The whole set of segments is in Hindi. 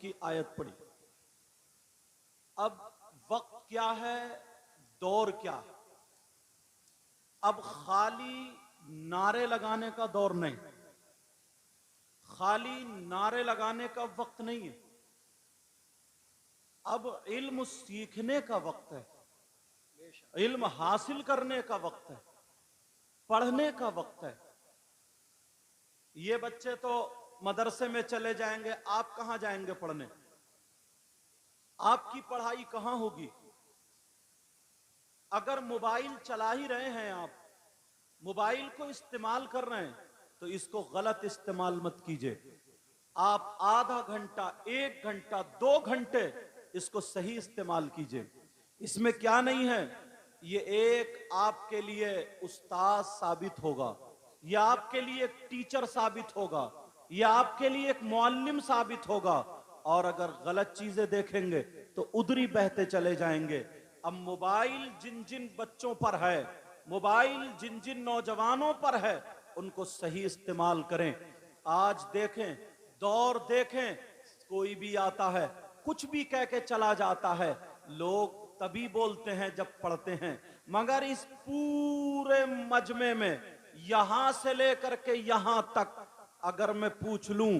की आयत पढ़ी। अब वक्त क्या है, दौर क्या है। अब खाली नारे लगाने का दौर नहीं, खाली नारे लगाने का वक्त नहीं है। अब इल्म सीखने का वक्त है, इल्म हासिल करने का वक्त है, पढ़ने का वक्त है। ये बच्चे तो मदरसे में चले जाएंगे, आप कहां जाएंगे पढ़ने? आपकी पढ़ाई कहां होगी? अगर मोबाइल चला ही रहे हैं, आप मोबाइल को इस्तेमाल कर रहे हैं, तो इसको गलत इस्तेमाल मत कीजिए। आप आधा घंटा, 1 घंटा, 2 घंटे इसको सही इस्तेमाल कीजिए। इसमें क्या नहीं है, ये एक आपके लिए उस्ताद साबित होगा, यह आपके लिए एक टीचर साबित होगा, यह आपके लिए एक मुअल्लिम साबित होगा। और अगर गलत चीजें देखेंगे तो उधर ही बहते चले जाएंगे। अब मोबाइल जिन जिन बच्चों पर है, मोबाइल जिन जिन नौजवानों पर है, उनको सही इस्तेमाल करें। आज देखें, दौर देखें, कोई भी आता है कुछ भी कह के चला जाता है। लोग तभी बोलते हैं जब पढ़ते हैं, मगर इस पूरे मजमे में यहां से लेकर के यहां तक अगर मैं पूछ लूं,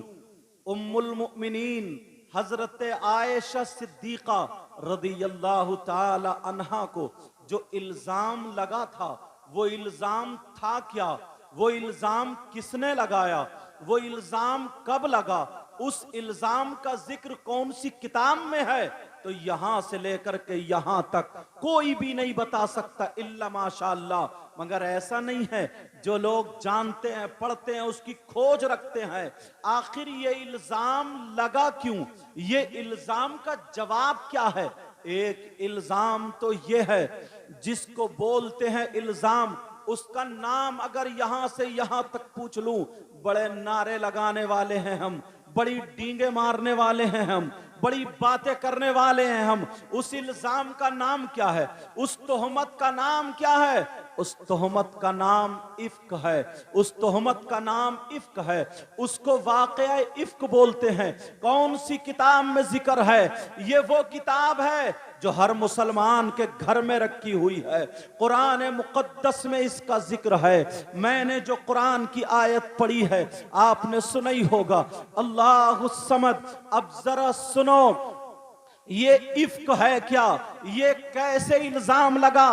उम्मुल मुमिनीन हजरत आयशा सिद्दीका रदियल्लाहु ताला अन्हा को जो इल्जाम लगा था, वो इल्जाम था क्या? वो इल्जाम किसने लगाया? वो इल्जाम कब लगा? उस इल्जाम का जिक्र कौन सी किताब में है? तो यहां से लेकर के यहां तक कोई भी नहीं बता सकता इल्ला माशाअल्लाह। मगर ऐसा नहीं है, जो लोग जानते हैं, पढ़ते हैं, उसकी खोज रखते हैं, आखिर ये इल्जाम लगा क्यों, ये इल्जाम का जवाब क्या है। एक इल्जाम तो ये है, जिसको बोलते हैं इल्जाम, उसका नाम अगर यहां से यहां तक पूछ लूं, बड़े नारे लगाने वाले हैं हम, बड़ी डींगे मारने वाले हैं हम, बड़ी बातें करने वाले हैं हम। उस इल्जाम का नाम क्या है? उस तोहमत का नाम क्या है? उस तोहमत का नाम इफ्क है। उस तोहमत का नाम इफ्क है। उसको वाक़या इफ्क बोलते हैं। कौन सी किताब में जिक्र है? ये वो किताब है जो हर मुसलमान के घर में रखी हुई है। कुरान मुक़द्दस में इसका जिक्र है। मैंने जो कुरान की आयत पढ़ी है आपने सुना ही होगा, अल्लाहु समद। अब जरा सुनो, ये इफ्क है क्या? ये कैसे इल्जाम लगा?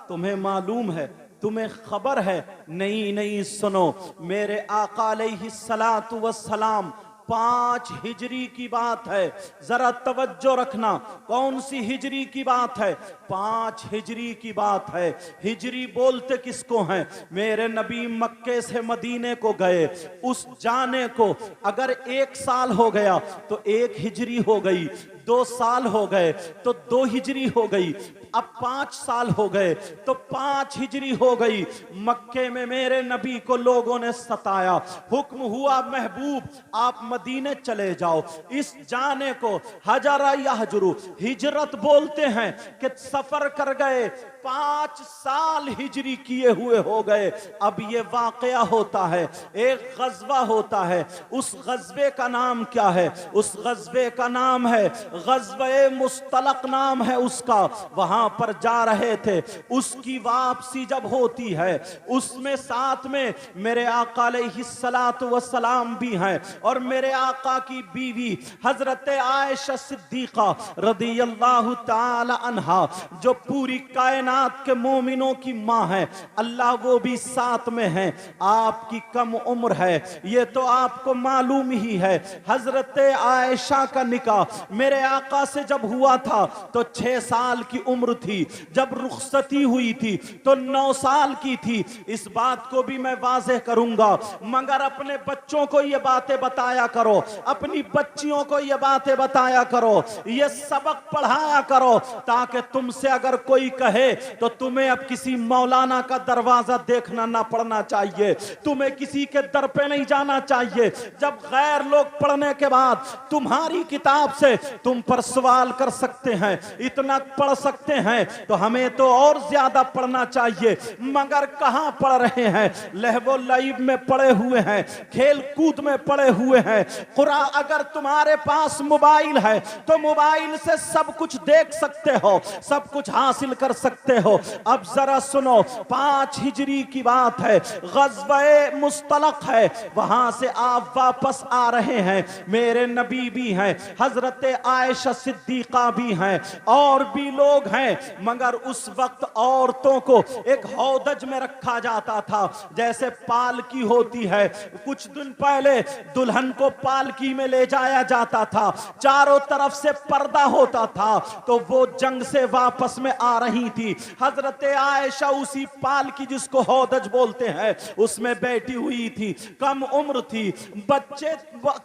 तुम्हें मालूम है? तुम्हें खबर है? नहीं नहीं, सुनो। मेरे आका अलैहिस्सलातु वस्सलाम 5 हिजरी की बात है, जरा तवज्जो रखना। कौन सी हिजरी की बात है? 5 हिजरी की बात है। हिजरी बोलते किसको हैं? मेरे नबी मक्के से मदीने को गए, उस जाने को अगर 1 साल हो गया तो 1 हिजरी हो गई, 2 साल हो गए तो 2 हिजरी हो गई, अब 5 साल हो गए तो 5 हिजरी हो गई। मक्के में मेरे नबी को लोगों ने सताया, हुक्म हुआ महबूब आप मदीने चले जाओ। इस जाने को हजरा यहजरू हिजरत बोलते हैं कि सफर कर गए, 5 साल हिजरी किए हुए हो गए। अब ये वाकया होता है, एक गजवा होता है। उस गजबे का नाम क्या है? उस गजबे का नाम है गजवे मुस्तलक नाम है उसका। वहां पर जा रहे थे, उसकी वापसी जब होती है, उसमें साथ में मेरे आका अलैहिस्सलातु वस्सलाम भी हैं और मेरे आका की बीवी हजरत आयशा सिद्दीका रदियल्लाहु ताला अन्हा, जो पूरी कायनात के मोमिनों की मां है, अल्लाह वो भी साथ में है। आपकी कम उम्र है, ये तो आपको मालूम ही है। हजरत आयशा का निकाह मेरे आका से जब हुआ था तो 6 साल की उम्र थी, जब रुखसती हुई थी तो 9 साल की थी। इस बात को भी मैं वाज़ेह करूंगा, मगर अपने बच्चों को ये बातें बताया करो, अपनी बच्चियों को ये बातें बताया करो, ये सबक पढ़ाया करो, ताकि तुमसे अगर कोई कहे तो तुम्हें अब किसी मौलाना का दरवाजा देखना ना पड़ना चाहिए, तुम्हें किसी के दर पे नहीं जाना चाहिए। जब गैर लोग पढ़ने के बाद तुम्हारी किताब से तुम पर सवाल कर सकते हैं, इतना पढ़ सकते हैं, तो हमें तो और ज्यादा पढ़ना चाहिए। मगर कहां पढ़ रहे हैं? लहवो लाइव में पड़े हुए हैं, खेल कूद में पड़े हुए हैं। कुरान, अगर तुम्हारे पास मोबाइल है तो मोबाइल से सब कुछ देख सकते हो, सब कुछ हासिल कर सकते हो। अब जरा सुनो, 5 हिजरी की बात है, ग़ज़वे मुस्तलक़ है, वहां से आप वापस आ रहे हैं। मेरे नबी भी हैं, हजरत आयशा सिद्दीक़ा भी हैं, और भी लोग हैं। मगर उस वक्त औरतों को एक हौदज में रखा जाता था, जैसे पालकी होती है। कुछ दिन पहले दुल्हन को पालकी में ले जाया जाता था, चारों तरफ से पर्दा होता था, तो वो जंग से वापस में आ रही थी। हजरत आयशा उसी पालकी, जिसको हौदज बोलते हैं, उसमें बैठी हुई थी। कम उम्र थी, बच्चे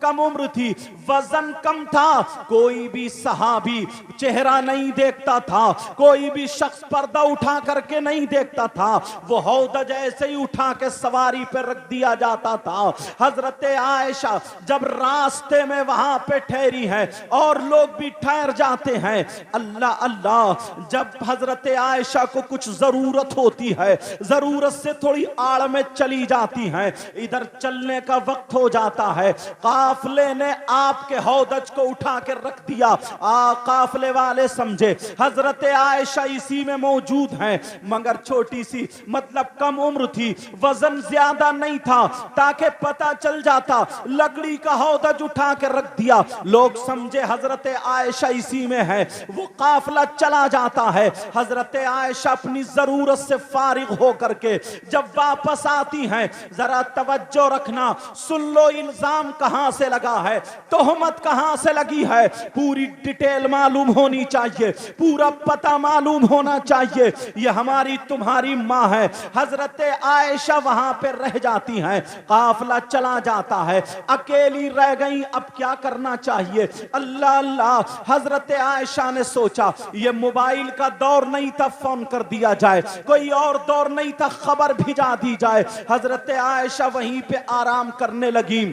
कम उम्र थी, वजन कम था, कोई भी सहाबी चेहरा नहीं देखता था, कोई भी शख्स पर्दा उठा करके नहीं देखता था। वो हौदज ऐसे ही उठा के सवारी पे रख दिया जाता था। हजरत आयशा जब रास्ते में वहां पे ठहरी है और लोग भी ठहर जाते हैं, अल्लाह अल्लाह, जब हजरत आयशा को कुछ जरूरत होती है, जरूरत से थोड़ी आड़ में चली जाती हैं, इधर चलने का वक्त हो जाता है, काफले ने आपके हौदज को उठा के रख दिया। काफले वाले समझे हजरत आयशा इसी में मौजूद हैं, मगर छोटी सी, मतलब कम उम्र थी, वजन ज्यादा नहीं था, ताकि पता चल जाता। लकड़ी का हौदज उठा के रख दिया, लोग समझे हजरत आयशा इसी में है। वो काफला चला जाता है। हजरत आयशा अपनी जरूरत से फारिग होकर के जब वापस आती हैं, जरा तवज्जो रखना, सुन लो, इल्जाम कहां से लगा है, तोहमत कहां से लगी है, पूरी डिटेल मालूम होनी चाहिए, पूरा पता मालूम होना चाहिए। ये हमारी तुम्हारी माँ है। हजरत आयशा वहां पे रह जाती हैं, काफला चला जाता है, अकेली रह गई, अब क्या करना चाहिए? अल्लाह अल्लाह, हजरत आयशा ने सोचा, ये मोबाइल का दौर नहीं था, फोन कर दिया जाए, कोई और दौर नहीं था, खबर भिजा दी जाए। हजरत आयशा वहीं पे आराम करने लगी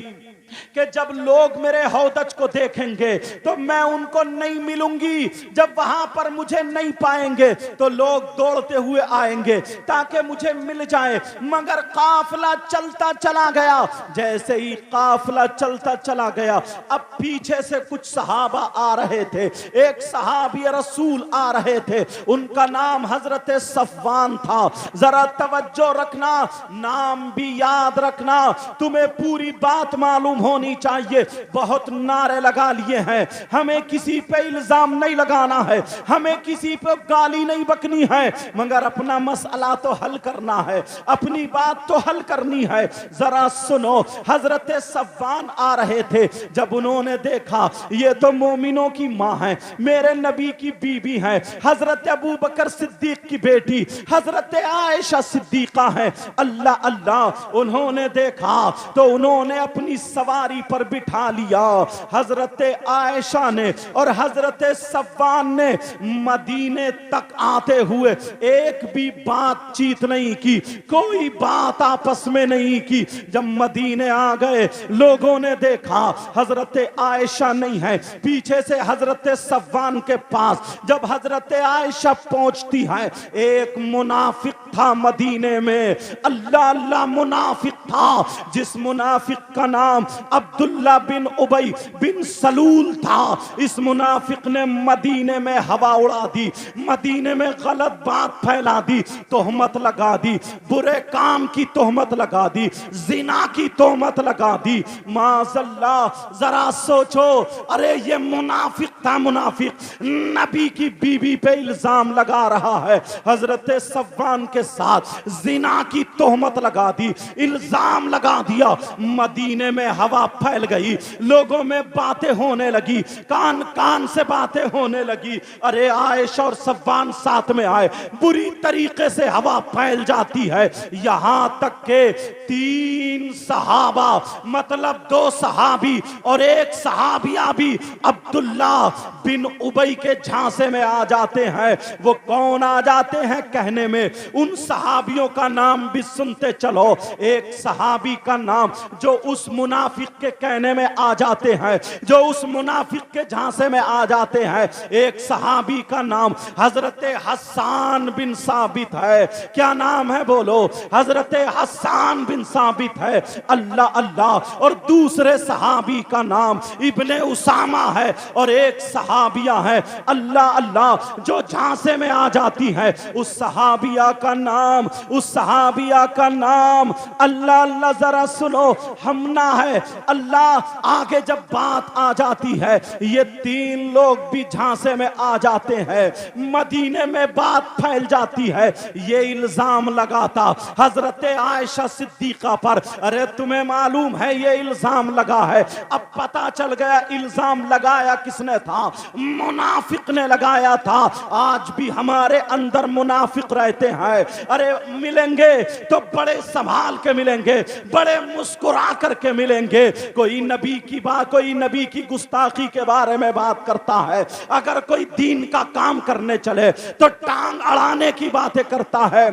कि जब लोग मेरे हौदज को देखेंगे तो मैं उनको नहीं मिलूंगी, जब वहां पर मुझे नहीं पाएंगे तो लोग दौड़ते हुए आएंगे ताकि मुझे मिल जाए। मगर काफला चलता चला गया, जैसे ही काफला चलता चला गया, अब पीछे से कुछ सहाबा आ रहे थे। एक सहाबी रसूल आ रहे थे, उनका नाम हजरत सफवान था। जरा तवज्जो रखना, नाम भी याद रखना, तुम्हें पूरी बात मालूम होनी चाहिए। बहुत नारे लगा लिए हैं, हमें किसी पे इल्जाम नहीं लगाना है, हमें किसी पे गाली नहीं बकनी है, मगर अपना मसला तो हल करना है, अपनी बात तो हल करनी है। जरा सुनो, हजरत सफवान आ रहे थे, जब उन्होंने देखा ये तो मोमिनों की माँ है, मेरे नबी की बीबी है, हजरत अबू बकर सिद्दीक की बेटी हजरत आयशा सिद्दीका है, अल्लाह अल्लाह, उन्होंने देखा तो उन्होंने अपनी सवारी पर बिठा लिया। हजरत आयशा ने और हजरत सफवान ने मदीने तक आते हुए एक भी बातचीत नहीं की, कोई बात आपस में नहीं की। जब मदीने आ गए, लोगों ने देखा हजरत आयशा नहीं है, पीछे से हजरत सफवान के पास जब हजरत आयशा पहुंचती है, एक मुनाफिक था मदीने में, अल्लाह अल्लाह, मुनाफिक था, जिस मुनाफिक का नाम अब्दुल्ला बिन उबई बिन सलूल था। इस मुनाफिक ने मदीने में हवा उड़ा दी, मदीने में गलत बात फैला दी, तोहमत लगा दी, बुरे काम की तोहमत लगा दी, जिना की तोहमत लगा दी। माज़अल्लाह, जरा सोचो, अरे ये मुनाफिक था, मुनाफिक नबी की बीबी पे इल्जाम लगा रहा है, हजरत सफवान के साथ जिना की तोहमत लगा दी, इल्जाम लगा दिया। मदीने में हवा फैल गई, लोगों में बातें होने लगी, कान कान से बातें होने लगी। अरे आयशा और सफ़वान साथ में आए, बुरी तरीके से हवा फैल जाती है। यहां तक के 3 सहाबा, मतलब 2 सहाबी और 1 सहाबिया भी अब्दुल्ला बिन उबई के झांसे में आ जाते हैं। वो कौन आ जाते हैं कहने में, उन सहाबियों का नाम भी सुनते चलो। एक सहाबी का नाम जो उस मुनाफिक के कहने में आ जाते हैं, जो उस मुनाफिक के झांसे में आ जाते हैं, एक सहाबी का नाम हजरत हस्सान बिन साबित है। क्या नाम है बोलो? हजरत हस्सान बिन साबित है। अल्लाह अल्लाह। और दूसरे सहाबी का नाम इब्ने उसामा है और एक सहाबिया है, अल्लाह अल्लाह, जो झांसे में आ जाती है। उस सहाबिया का नाम, उस सहाबिया का नाम, अल्लाह अल्लाह, जरा सुनो, हमना है। अल्लाह, आगे जब बात आ जाती है, ये 3 लोग भी झांसे में आ जाते हैं। मदीने में बात फैल जाती है। ये इल्जाम लगाता हजरत आयशा सिद्दीका पर, अरे तुम्हें मालूम है ये इल्जाम लगा है। अब पता चल गया इल्जाम लगाया किसने था, मुनाफिक ने लगाया था। आज भी हमारे अंदर मुनाफिक रहते हैं। अरे मिलेंगे तो बड़े संभाल के मिलेंगे, बड़े मुस्कुरा करके मिलेंगे। कोई नबी की बात, कोई नबी की गुस्ताखी के बारे में बात करता है, अगर कोई दीन का काम करने चले तो टांग अड़ाने की बातें करता है।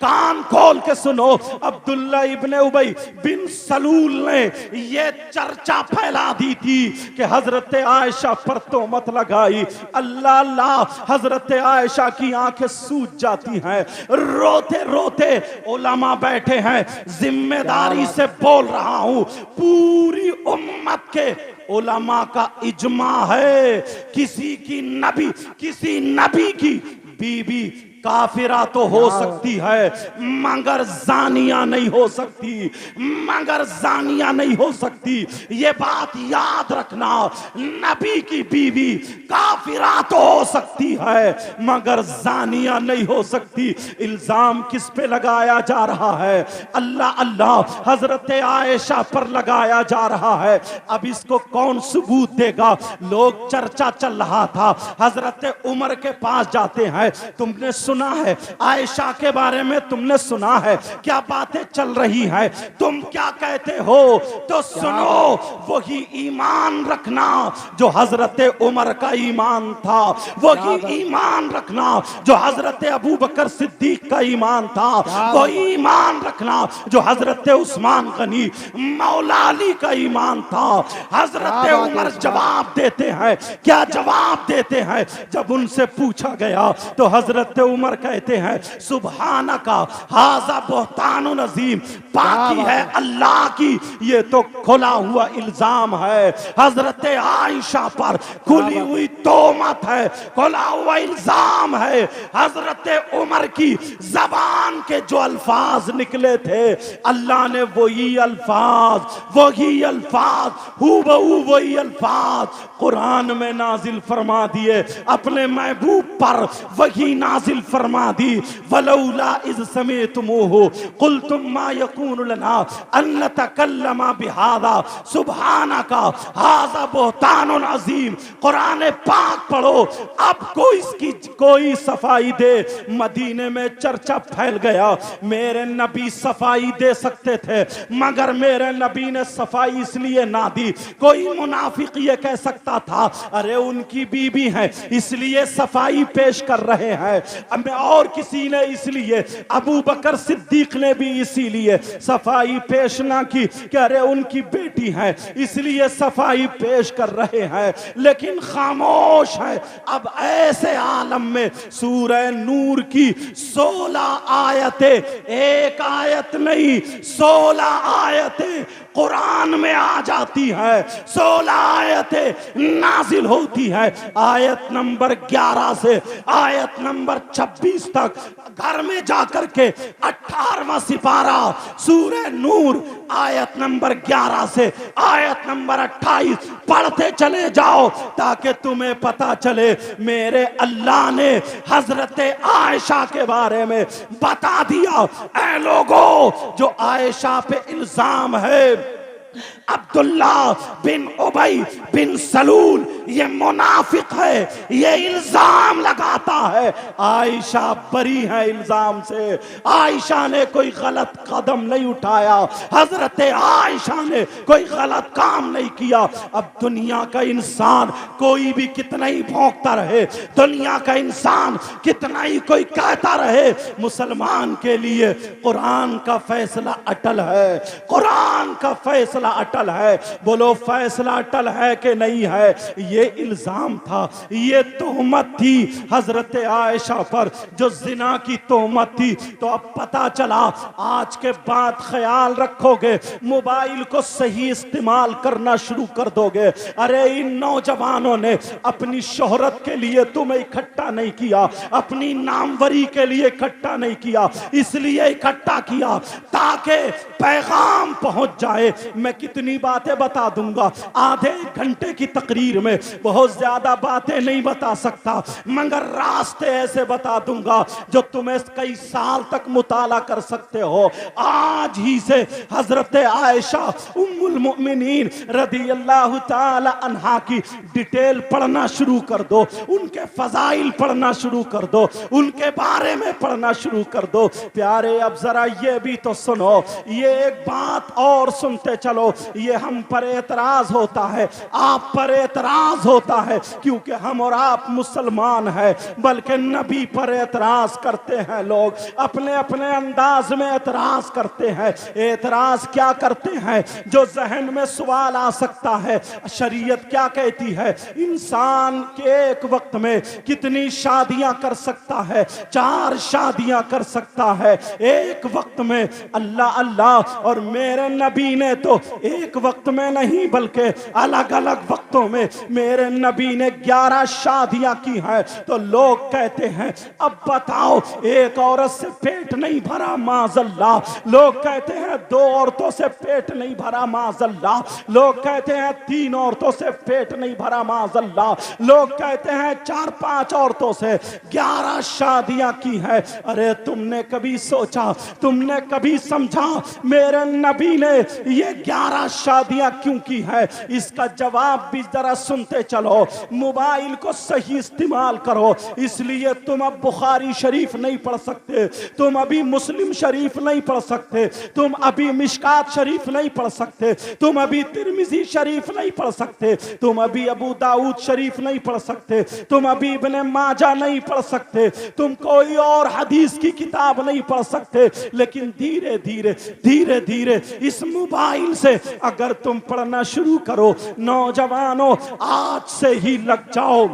कान खोल के सुनो, अब्दुल्ला इब्ने उबई बिन सलूल ने ये चर्चा फैला दी थी कि हजरत आयशा पर तो मत लगाई। अल्लाह अल्लाह, हजरत आयशा की आंखें सूज जाती हैं। रोते रोते उलमा बैठे हैं, जिम्मेदारी से बोल रहा हूं, पूरी उम्मत के उलमा का इजमा है, किसी नबी की बीबी काफिरा तो हो सकती है, मगर जानिया नहीं हो सकती, मगर जानिया नहीं हो सकती। ये बात याद रखना, नबी की बीवी काफिरा तो हो सकती है, मगर जानिया नहीं हो सकती। इल्जाम किस पे लगाया जा रहा है? अल्लाह अल्लाह, हजरत आयशा पर लगाया जा रहा है। अब इसको कौन सबूत देगा? लोग, चर्चा चल रहा था, हजरत उमर के पास जाते हैं। तुमने सुना है आयशा के बारे में, तुमने सुना है क्या बातें चल रही है, तुम क्या कहते हो? तो सुनो, वही ईमान रखना जो हजरत उमर का ईमान था, वही ईमान रखना जो हजरत अबू बकर सिद्दीक का ईमान था, वही ईमान रखना जो हजरत उस्मान गनी मौला अली का ईमान था। हजरत उमर जवाब देते हैं, क्या जवाब देते हैं? जब उनसे पूछा गया तो हजरत उमर कहते हैं, सुबहानका हाजा बुहतानुन अजीम, पाकी है अल्लाह की, ये तो खुला हुआ इल्जाम है। हजरत आयशा पर खुली हुई तोहमत है, खुला हुआ इल्जाम है। हजरत उमर की जबान के जो अल्फाज निकले थे, अल्लाह ने वही अल्फाज हूबहू वही अल्फाज कुरान में नाजिल फरमा दिए, अपने महबूब पर वही नाजिल फरमा दी। वलौला इज़ समीअतमूहु कुल्तुम मा यकूनु लना अन नतकल्लमा बिहादा सुब्हानका हाज़ा बुहतानुन अज़ीम। कुरान पाक पढ़ो, आपको इसकी कोई सफाई दे। मदीने में चर्चा फैल गया, मेरे नबी सफाई दे सकते थे, मगर मेरे नबी ने सफाई इसलिए ना दी। कोई मुनाफिक ये कह सकता था, अरे उनकी बीबी है इसलिए सफाई पेश कर रहे हैं, और किसी ने इसलिए, अबू बकर सिद्दीक ने भी इसीलिए सफाई पेश ना की कि अरे उनकी बेटी है इसलिए सफाई पेश कर रहे हैं, लेकिन खामोश है। अब ऐसे आलम में सूरह नूर की 16 आयतें, एक आयत नहीं 16 आयतें कुरान में आ जाती है, 16 आयतें नाजिल होती है। आयत नंबर 11 से आयत नंबर 26 तक घर में जाकर के 18वां सिपारा सूरह नूर आयत नंबर 11 से आयत नंबर 28 पढ़ते चले जाओ, ताकि तुम्हें पता चले मेरे अल्लाह ने हजरत आयशा के बारे में बता दिया। ऐ लोगों, जो आयशा पे इल्जाम है, अब्दुल्ला बिन उबई बिन सलूल ये मुनाफिक है, ये इल्जाम लगाता है आयशा बरी है इल्जाम से। आयशा ने कोई गलत कदम नहीं उठाया, हजरत आयशा ने कोई गलत काम नहीं किया। अब दुनिया का इंसान कोई भी कितना ही भौंकता रहे, दुनिया का इंसान कितना ही कोई कहता रहे, मुसलमान के लिए कुरान का फैसला अटल है, कुरान का फैसला अटल है। बोलो फैसला अटल है कि नहीं है? ये इल्जाम था, ये तोहमत थी हजरत आयशा पर, जो जिना की तोहमत थी। तो अब पता चला, आज के बाद ख्याल रखोगे, मोबाइल को सही इस्तेमाल करना शुरू कर दोगे। अरे इन नौजवानों ने अपनी शोहरत के लिए तुम्हें इकट्ठा नहीं किया, अपनी नामवरी के लिए इकट्ठा नहीं किया, इसलिए इकट्ठा किया ताकि पैगाम पहुंच जाए। मैं कितनी बातें बता दूंगा, आधे एक घंटे की तकरीर में बहुत ज्यादा बातें नहीं बता सकता, मगर रास्ते ऐसे बता दूंगा जो तुम्हें कई साल तक मुताला कर सकते हो। आज ही से हजरत आयशा उम्मुल मोमिनीन रदी अल्लाह ताला अन्हा की डिटेल पढ़ना शुरू कर दो, उनके फजाइल पढ़ना शुरू कर दो, उनके बारे में पढ़ना शुरू कर दो। प्यारे अब जरा ये भी तो सुनो, ये एक बात और सुनते चलो। ये हम पर एतराज होता है, आप पर एतराज होता है, क्योंकि हम और आप मुसलमान हैं, बल्कि नबी पर एतराज करते हैं लोग, अपने अपने अंदाज में एतराज करते हैं। एतराज क्या करते हैं? जो जहन में सवाल आ सकता है, शरीयत क्या कहती है, इंसान के एक वक्त में कितनी शादियां कर सकता है? 4 शादियां कर सकता है एक वक्त में। अल्लाह अल्लाह, और मेरे नबी ने तो एक वक्त में नहीं बल्कि अलग अलग वक्तों में मेरे नबी ने 11 शादियां की हैं। तो लोग कहते हैं अब बताओ, एक औरत से पेट नहीं भरा माज़अल्लाह, लोग कहते हैं 2 औरतों से पेट नहीं भरा माज़अल्लाह, लोग कहते हैं 3 औरतों से पेट नहीं भरा माज़अल्लाह, लोग कहते हैं 4-5 औरतों से 11 शादियां की है। अरे तुमने कभी सोचा, तुमने कभी समझा मेरे नबी ने ये 11 शादियां क्यों की है? इसका जवाब भी जरा सुनते चलो। मोबाइल को सही इस्तेमाल करो, इसलिए तुम अब बुखारी शरीफ नहीं पढ़ सकते, तुम अभी मुस्लिम शरीफ नहीं पढ़ सकते, तुम अभी मिशकात शरीफ नहीं पढ़ सकते, तुम अभी तिरमिजी शरीफ नहीं पढ़ सकते, तुम अभी अबू दाऊद शरीफ नहीं पढ़ सकते, तुम अभी इब्ने माजा नहीं पढ़ सकते, तुम कोई और हदीस की किताब नहीं पढ़ सकते। लेकिन धीरे धीरे धीरे धीरे इस मोबाइल से अगर तुम पढ़ना शुरू करो, नौजवानों आज से ही लग जाओ,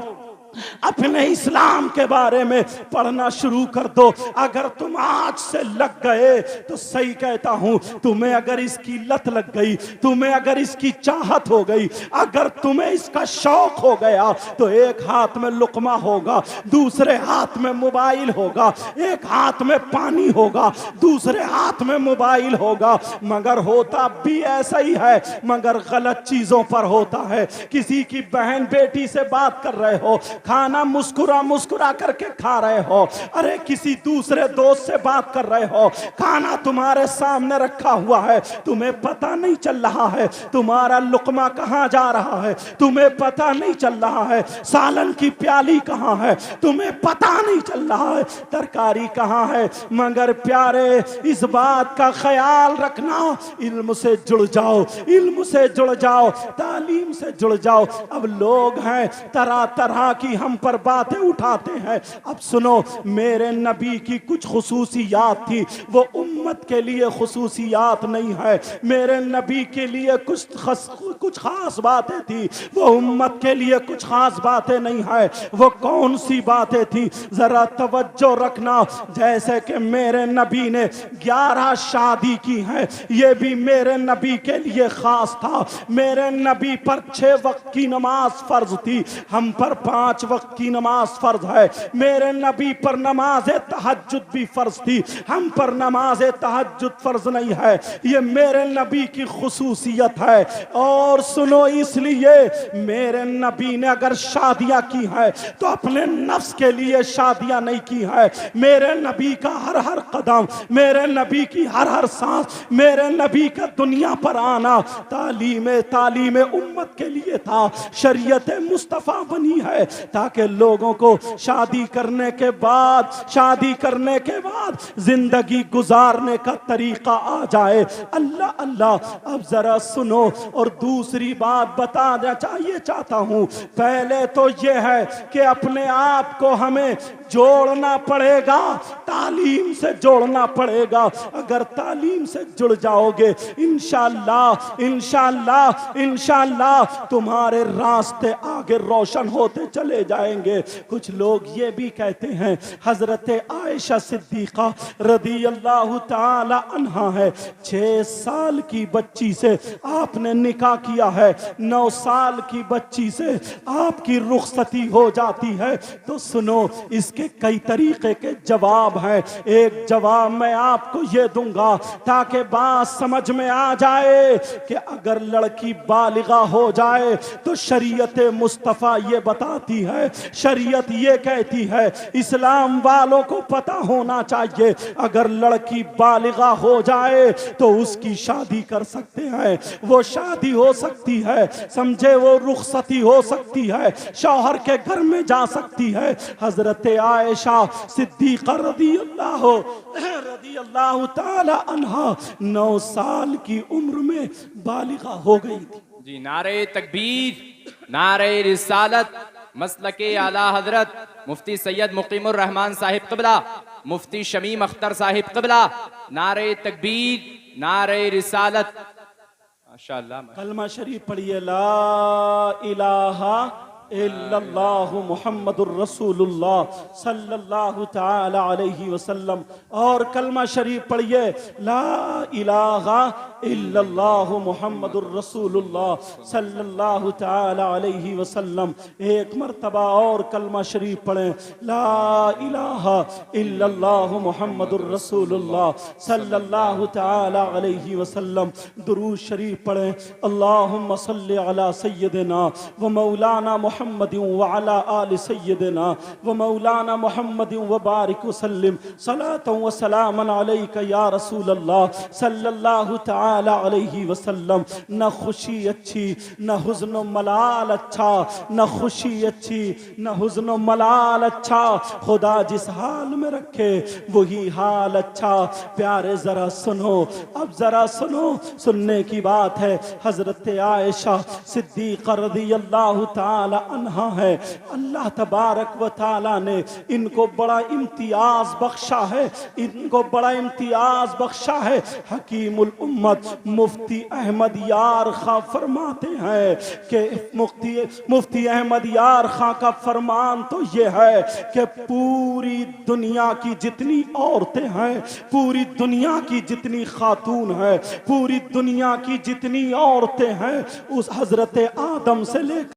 अपने इस्लाम के बारे में पढ़ना शुरू कर दो। अगर तुम आज से लग गए तो सही कहता हूं, तुम्हें अगर इसकी लत लग गई, तुम्हें अगर इसकी चाहत हो गई, अगर तुम्हें इसका शौक हो गया, तो एक हाथ में लुकमा होगा, दूसरे हाथ में मोबाइल होगा, एक हाथ में पानी होगा, दूसरे हाथ में मोबाइल होगा। मगर होता भी ऐसा ही है, मगर गलत चीजों पर होता है। किसी की बहन बेटी से बात कर रहे हो, खाना मुस्कुरा मुस्कुरा करके खा रहे हो, अरे किसी दूसरे दोस्त से बात कर रहे हो, खाना तुम्हारे सामने रखा हुआ है, तुम्हें पता नहीं चल रहा है तुम्हारा लुकमा कहां जा रहा है, तुम्हें पता नहीं चल रहा है सालन की प्याली कहां है, तुम्हें पता नहीं चल रहा है तरकारी कहां है। मगर प्यारे इस बात का ख्याल रखना, इल्म से जुड़ जाओ, इल्म से जुड़ जाओ, तालीम से जुड़ जाओ। अब लोग हैं तरह तरह की हम पर बातें उठाते हैं। अब सुनो, मेरे नबी की कुछ खुसूसियात थी, वो उम्मत के लिए खुसूसियात नहीं है। मेरे नबी के लिए कुछ खास बातें थी, वो उम्मत के लिए कुछ खास बातें नहीं है। वो कौन सी बातें थी, जरा तवज्जो रखना। जैसे कि मेरे नबी ने 11 शादी की है, ये भी मेरे नबी के लिए खास था। मेरे नबी पर 6 वक्त की नमाज फर्ज थी, हम पर 5 5 वक्त की नमाज फर्ज है। मेरे नबी पर नमाज तहज्जुद भी फर्ज थी, हम पर नमाज तहज्जुद फर्ज नहीं है। ये मेरे नबी की खुसूसियत है। और सुनो, इसलिए मेरे नबी ने अगर शादियां की है तो अपने नफ्स के लिए शादियां नहीं की है। मेरे नबी का हर हर कदम, मेरे नबी की हर हर सांस, मेरे नबी का दुनिया पर आना तालीम उम्मत के लिए था। शरीयत मुस्तफा बनी है ताकि लोगों को शादी करने के बाद जिंदगी गुजारने का तरीका आ जाए। अल्लाह अल्लाह। अब जरा सुनो और दूसरी बात बताना चाहता हूं। पहले तो यह है कि अपने आप को हमें जोड़ना पड़ेगा, तालीम से जोड़ना पड़ेगा। अगर तालीम से जुड़ जाओगे इंशाअल्लाह इंशाअल्लाह इंशाअल्लाह तुम्हारे रास्ते आगे रोशन होते चले जाएंगे। कुछ लोग ये भी कहते हैं हजरत आयशा सिद्दीका रदी अल्लाह ताला अन्हा है, 6 साल की बच्ची से आपने निकाह किया है, 9 साल की बच्ची से आपकी रुखसती हो जाती है। तो सुनो, इसके कई तरीके के जवाब हैं। एक जवाब मैं आपको ये दूंगा ताकि बात समझ में आ जाए कि अगर लड़की बालिगा हो जाए तो शरीयत मुस्तफा ये बताती है, शरीयत ये कहती है, इस्लाम वालों को पता होना चाहिए, अगर लड़की बालिगा हो जाए तो उसकी शादी कर सकते हैं, वो शादी हो सकती है, समझे, वो रुखसती हो सकती है, शौहर के घर में जा सकती है। हजरत आयशा सिद्दीका रदी अल्लाह ताला अन्हा 9 साल की उम्र में बालिगा हो गई थी। जी, नारे तकबीर, नारे रिसालत, मसलके आला हजरत मुफ्ती सैयद मुकीमुर रहमान साहिब क़िबला, मुफ्ती शमीम अख्तर साहिब क़िबला, नारे तकबीर, नारे रिसालत। माशाअल्लाह। कलमा शरीफ पढ़िए, ला इलाहा इल्लल्लाहु मुहम्मदुर रसूलुल्लाह सल्लल्लाहु ताला अलैहि वसल्लम। और कलमा शरीफ पढ़िए, ला इलाहा इल्लल्लाहु मुहम्मदुर रसूलुल्लाह सल्लल्लाहु ताला अलैहि वसल्लम। एक मर्तबा और कलमा शरीफ पढ़ें, ला इलाहा इल्लल्लाहु मुहम्मदुर रसूलुल्लाह सल्लल्लाहु ताला अलैहि वसल्लम। दुरूद शरीफ पढ़ें, अल्लाहुम्मा सल्लि अला सय्यदिना व मौलाना मुहम्मद व अला आलि सय्यदिना व मौलाना मुहम्मद व बारिक वसल्लिम सलातन व सलामन अलैका या रसूल अल्लाह सल्लल्लाहु ताला अलैहि वसल्लम। न खुशी अच्छी न हुज़्न मलाल अच्छा, न खुशी अच्छी न हुज़्न मलाल अच्छा, खुदा जिस हाल में रखे वही हाल अच्छा। प्यारे जरा सुनो, अब जरा सुनो, सुनने की बात है। हजरत आयशा सिद्दीका रज़ी अल्लाह ताला अन्हा है, अल्लाह तबारक व ताला ने इनको बड़ा इम्तियाज बख्शा है, इनको बड़ा इम्तियाज बख्शा है। हकीमुल उम्मत मुफ्ती अहमद यार खां फरमाते हैं कि मुफ्ती अहमद यार खां का फरमान तो ये है कि पूरी दुनिया की जितनी औरतें हैं, पूरी दुनिया की जितनी खातून हैं, पूरी दुनिया की जितनी औरतें हैं, उस हजरत आदम से लेकर